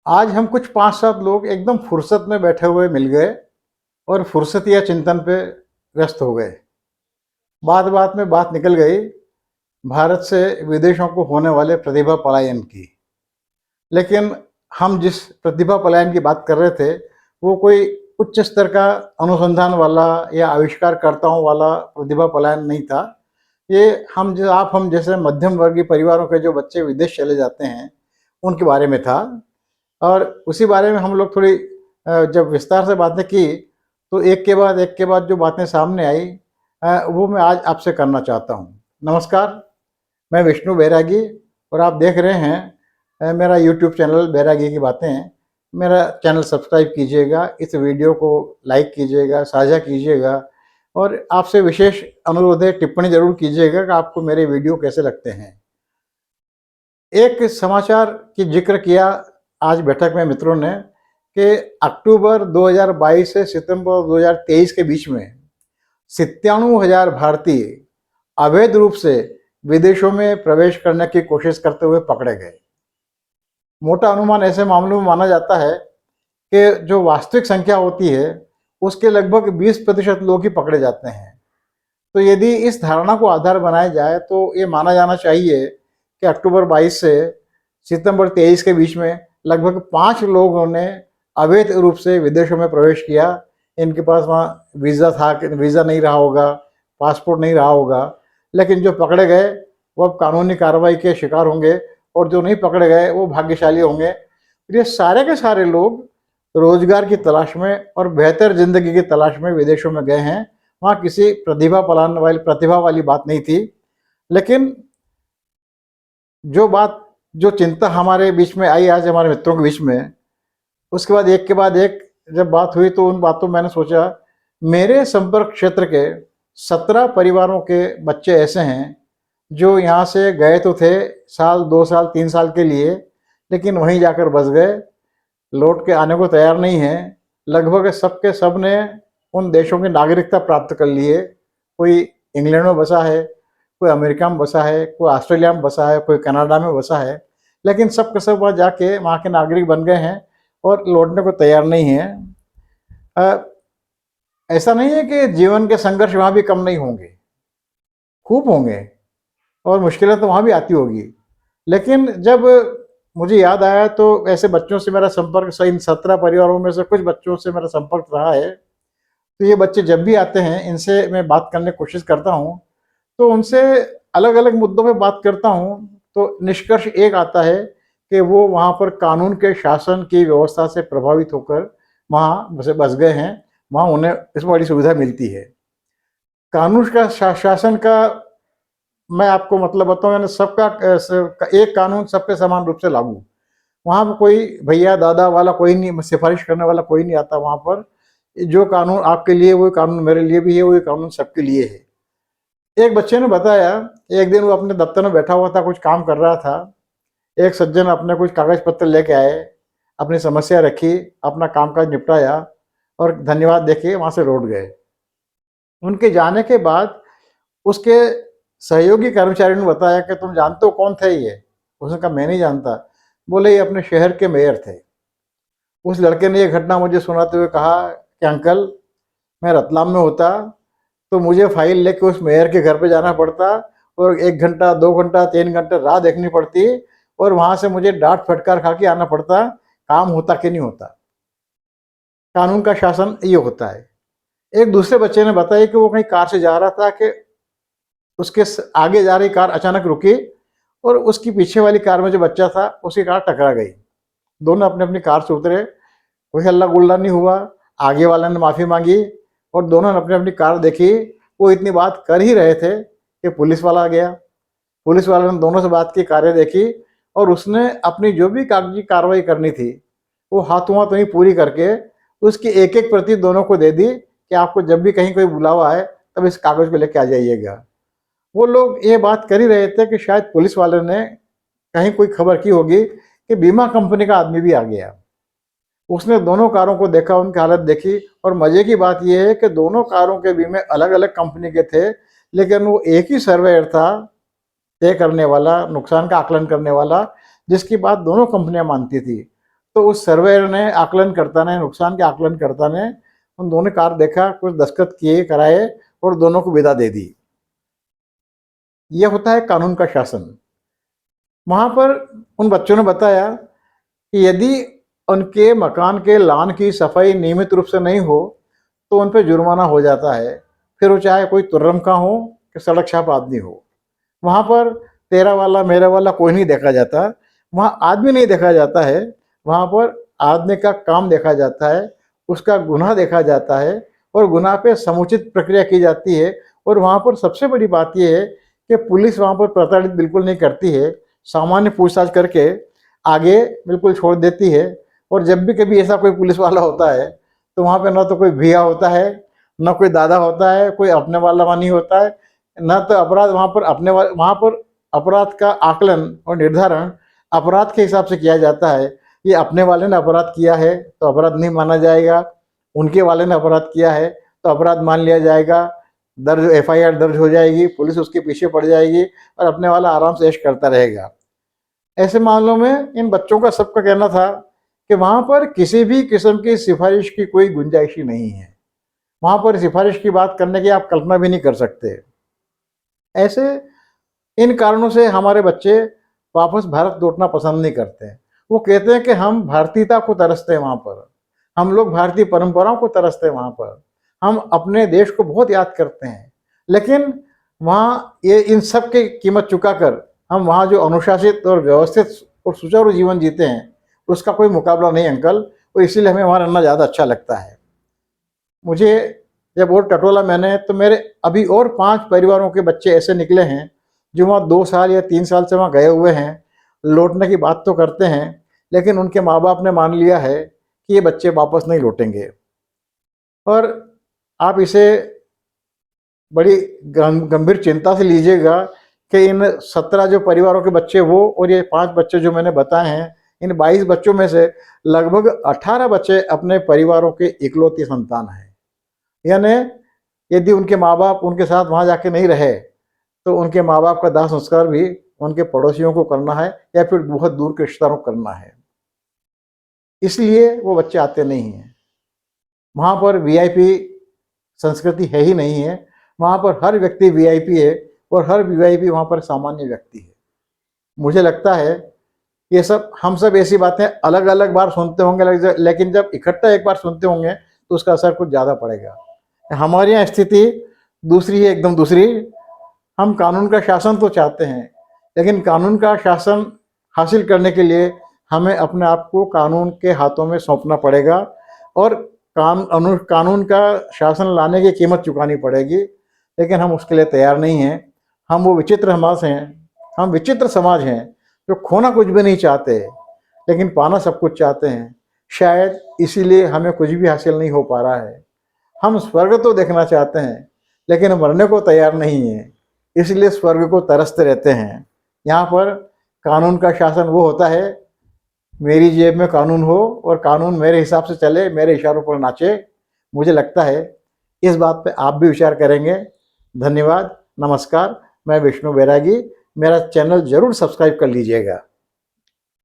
आज हम कुछ 5-7 लोग एकदम फुर्सत में बैठे हुए मिल गए और फुर्सतिया चिंतन पे व्यस्त हो गए। बात-बात में बात निकल गई भारत से विदेशों को होने वाले प्रतिभा पलायन की। लेकिन हम जिस प्रतिभा पलायन की बात कर रहे थे, वो कोई उच्च स्तर का अनुसंधान वाला या आविष्कारकर्ताओं वाला प्रतिभा पलायन नहीं था। ये हम जैसे मध्यम वर्गीय परिवारों के जो बच्चे विदेश चले जाते हैं, उनके बारे में था। और उसी बारे में हम लोग थोड़ी जब विस्तार से बातें की, तो एक के बाद जो बातें सामने आई, वो मैं आज आपसे करना चाहता हूँ। नमस्कार, मैं विष्णु बैरागी और आप देख रहे हैं मेरा यूट्यूब चैनल बैरागी की बातें। मेरा चैनल सब्सक्राइब कीजिएगा, इस वीडियो को लाइक कीजिएगा, साझा कीजिएगा और आपसे विशेष अनुरोध है, टिप्पणी ज़रूर कीजिएगा कि आपको मेरे वीडियो कैसे लगते हैं। एक समाचार की जिक्र किया आज बैठक में मित्रों ने कि अक्टूबर 2022 से सितंबर 2023 के बीच में 97,000 भारतीय अवैध रूप से विदेशों में प्रवेश करने की कोशिश करते हुए पकड़े गए। मोटा अनुमान ऐसे मामलों में माना जाता है कि जो वास्तविक संख्या होती है उसके लगभग 20% लोग ही पकड़े जाते हैं। तो यदि इस धारणा को आधार बनाया जाए तो ये माना जाना चाहिए कि अक्टूबर 22 से सितंबर 23 के बीच में लगभग 5 लोगों ने अवैध रूप से विदेशों में प्रवेश किया। इनके पास वहाँ वीज़ा था कि वीज़ा नहीं रहा होगा, पासपोर्ट नहीं रहा होगा, लेकिन जो पकड़े गए वो अब कानूनी कार्रवाई के शिकार होंगे और जो नहीं पकड़े गए वो भाग्यशाली होंगे। ये सारे के सारे लोग रोजगार की तलाश में और बेहतर जिंदगी की तलाश में विदेशों में गए हैं। वहाँ किसी प्रतिभा वाली बात नहीं थी। लेकिन जो चिंता हमारे बीच में आई आज हमारे मित्रों के बीच में, उसके बाद एक के बाद एक जब बात हुई तो उन बातों मैंने सोचा, मेरे संपर्क क्षेत्र के 17 परिवारों के बच्चे ऐसे हैं जो यहाँ से गए तो थे साल 2 साल 3 साल के लिए, लेकिन वहीं जाकर बस गए, लौट के आने को तैयार नहीं हैं। लगभग सब के सब ने उन देशों की नागरिकता प्राप्त कर ली है। कोई इंग्लैंड में बसा है, कोई अमेरिका में बसा है, कोई ऑस्ट्रेलिया में बसा है, कोई कनाडा में बसा है, लेकिन सब के सब वहाँ जाके वहाँ के नागरिक बन गए हैं और लौटने को तैयार नहीं हैं। ऐसा नहीं है कि जीवन के संघर्ष वहाँ भी कम नहीं होंगे, खूब होंगे और मुश्किलें तो वहाँ भी आती होगी। लेकिन जब मुझे याद आया तो ऐसे बच्चों से मेरा संपर्क, इन 17 परिवारों में से कुछ बच्चों से मेरा संपर्क रहा है। तो ये बच्चे जब भी आते हैं, इनसे मैं बात करने की कोशिश करता हूँ, तो उनसे अलग अलग मुद्दों पे बात करता हूँ, तो निष्कर्ष एक आता है कि वो वहाँ पर कानून के शासन की व्यवस्था से प्रभावित होकर वहाँ बस गए हैं। वहाँ उन्हें इस बड़ी सुविधा मिलती है। कानून का शासन का मैं आपको मतलब बताऊँ, यानी एक कानून सब पे समान रूप से लागू। वहाँ पर कोई भैया दादा वाला कोई नहीं, सिफारिश करने वाला कोई नहीं आता वहाँ पर। जो कानून आपके लिए वही कानून मेरे लिए भी है, वही कानून सबके लिए है। एक बच्चे ने बताया, एक दिन वो अपने दफ्तर में बैठा हुआ था, कुछ काम कर रहा था। एक सज्जन अपने कुछ कागज पत्र लेके आए, अपनी समस्या रखी, अपना कामकाज निपटाया और धन्यवाद देके वहाँ से लौट गए। उनके जाने के बाद उसके सहयोगी कर्मचारी ने बताया कि तुम जानते हो कौन थे ये? उसने कहा मैं नहीं जानता। बोले ये अपने शहर के मेयर थे। उस लड़के ने ये घटना मुझे सुनाते हुए कहा कि अंकल, मैं रतलाम में होता तो मुझे फाइल लेके उस मेयर के घर पे जाना पड़ता और 1 घंटा 2 घंटा 3 घंटे राह देखनी पड़ती और वहां से मुझे डांट फटकार खा के आना पड़ता। काम होता कि नहीं होता? कानून का शासन ये होता है। एक दूसरे बच्चे ने बताया कि वो कहीं कार से जा रहा था कि उसके आगे जा रही कार अचानक रुकी और उसकी पीछे वाली कार में जो बच्चा था उसकी कार टकरा गई। दोनों अपने अपनी कार से उतरे, कोई हल्ला गुल्ला नहीं हुआ। आगे वाले ने माफ़ी मांगी और दोनों ने अपनी अपनी कार देखी। वो इतनी बात कर ही रहे थे कि पुलिस वाला आ गया। पुलिस वाले ने दोनों से बात की, कारें देखी और उसने अपनी जो भी कागजी कार्रवाई करनी थी वो हाथों हाथ वहीं पूरी करके उसकी एक एक प्रति दोनों को दे दी कि आपको जब भी कहीं कोई बुलावा है तब इस कागज़ को लेके आ जाइएगा। वो लोग ये बात कर ही रहे थे कि शायद पुलिस वाले ने कहीं कोई खबर की होगी कि बीमा कंपनी का आदमी भी आ गया। उसने दोनों कारों को देखा, उनकी हालत देखी और मजे की बात यह है कि दोनों कारों के बीमे अलग अलग कंपनी के थे, लेकिन वो एक ही सर्वेयर था तय करने वाला, नुकसान का आकलन करने वाला, जिसकी बात दोनों कंपनियां मानती थी। तो उस सर्वेयर ने, आकलनकर्ता ने, नुकसान के आकलनकर्ता ने उन दोनों कार देखा, कुछ दस्तखत किए, कराए और दोनों को विदा दे दी। यह होता है कानून का शासन। वहाँ पर उन बच्चों ने बताया कि यदि उनके मकान के लॉन की सफाई नियमित रूप से नहीं हो तो उन पर जुर्माना हो जाता है, फिर वो चाहे कोई तुर्रम का हो कि सड़क छाप आदमी हो। वहाँ पर तेरा वाला मेरा वाला कोई नहीं देखा जाता, वहाँ आदमी नहीं देखा जाता है, वहाँ पर आदमी का काम देखा जाता है, उसका गुनाह देखा जाता है और गुनाह पे समुचित प्रक्रिया की जाती है। और वहाँ पर सबसे बड़ी बात यह है कि पुलिस वहाँ पर प्रताड़ित बिल्कुल नहीं करती है, सामान्य पूछताछ करके आगे बिल्कुल छोड़ देती है। और जब भी कभी ऐसा कोई पुलिस वाला होता है तो वहाँ पे ना तो कोई भैया होता है, ना कोई दादा होता है, कोई अपने वाला नहीं होता है, ना तो अपराध वहाँ पर अपराध का आकलन और निर्धारण अपराध के हिसाब से किया जाता है। ये अपने वाले ने अपराध किया है तो अपराध नहीं माना जाएगा, उनके वाले ने अपराध किया है तो अपराध मान लिया जाएगा, दर्ज FIR दर्ज हो जाएगी, पुलिस उसके पीछे पड़ जाएगी और अपने वाला आराम से ऐश करता रहेगा। ऐसे मामलों में इन बच्चों का सबका कहना था कि वहाँ पर किसी भी किस्म की सिफारिश की कोई गुंजाइश ही नहीं है, वहाँ पर सिफारिश की बात करने की आप कल्पना भी नहीं कर सकते। ऐसे इन कारणों से हमारे बच्चे वापस भारत लौटना पसंद नहीं करते। वो कहते हैं कि हम भारतीयता को तरसते हैं, वहाँ पर हम लोग भारतीय परंपराओं को तरसते हैं, वहाँ पर हम अपने देश को बहुत याद करते हैं, लेकिन वहाँ ये इन सब की कीमत चुकाकर हम वहाँ जो अनुशासित और व्यवस्थित और सुचारू जीवन जीते हैं उसका कोई मुकाबला नहीं अंकल, और इसीलिए हमें वहाँ रहना ज़्यादा अच्छा लगता है। मुझे जब और टटोला मैंने तो मेरे अभी और 5 परिवारों के बच्चे ऐसे निकले हैं जो वहाँ 2 साल या 3 साल से वहाँ गए हुए हैं, लौटने की बात तो करते हैं लेकिन उनके माँ बाप ने मान लिया है कि ये बच्चे वापस नहीं लौटेंगे। और आप इसे बड़ी गंभीर चिंता से लीजिएगा कि इन 17 जो परिवारों के बच्चे वो और ये 5 बच्चे जो मैंने बताए हैं, इन 22 बच्चों में से लगभग 18 बच्चे अपने परिवारों के इकलौती संतान हैं। यानी यदि उनके माँ बाप उनके साथ वहाँ जाके नहीं रहे तो उनके माँ बाप का दाह संस्कार भी उनके पड़ोसियों को करना है या फिर बहुत दूर के रिश्तेदारों को करना है, इसलिए वो बच्चे आते नहीं हैं। वहाँ पर VIP संस्कृति है ही नहीं है, वहाँ पर हर व्यक्ति VIP है और हर VIP वहाँ पर सामान्य व्यक्ति है। मुझे लगता है ये सब हम सब ऐसी बातें अलग अलग बार सुनते होंगे, लेकिन जब इकट्ठा एक बार सुनते होंगे तो उसका असर कुछ ज़्यादा पड़ेगा। हमारे यहाँ स्थिति दूसरी है, एकदम दूसरी। हम कानून का शासन तो चाहते हैं, लेकिन कानून का शासन हासिल करने के लिए हमें अपने आप को कानून के हाथों में सौंपना पड़ेगा और कानून का शासन लाने की कीमत चुकानी पड़ेगी, लेकिन हम उसके लिए तैयार नहीं हैं। हम वो विचित्र समाज हैं, हम विचित्र समाज हैं जो खोना कुछ भी नहीं चाहते लेकिन पाना सब कुछ चाहते हैं। शायद इसीलिए हमें कुछ भी हासिल नहीं हो पा रहा है। हम स्वर्ग तो देखना चाहते हैं लेकिन मरने को तैयार नहीं है, इसलिए स्वर्ग को तरसते रहते हैं। यहाँ पर कानून का शासन वो होता है, मेरी जेब में कानून हो और कानून मेरे हिसाब से चले, मेरे इशारों पर नाचे। मुझे लगता है इस बात पे आप भी विचार करेंगे। धन्यवाद, नमस्कार। मैं विष्णु बैरागी, मेरा चैनल ज़रूर सब्सक्राइब कर लीजिएगा।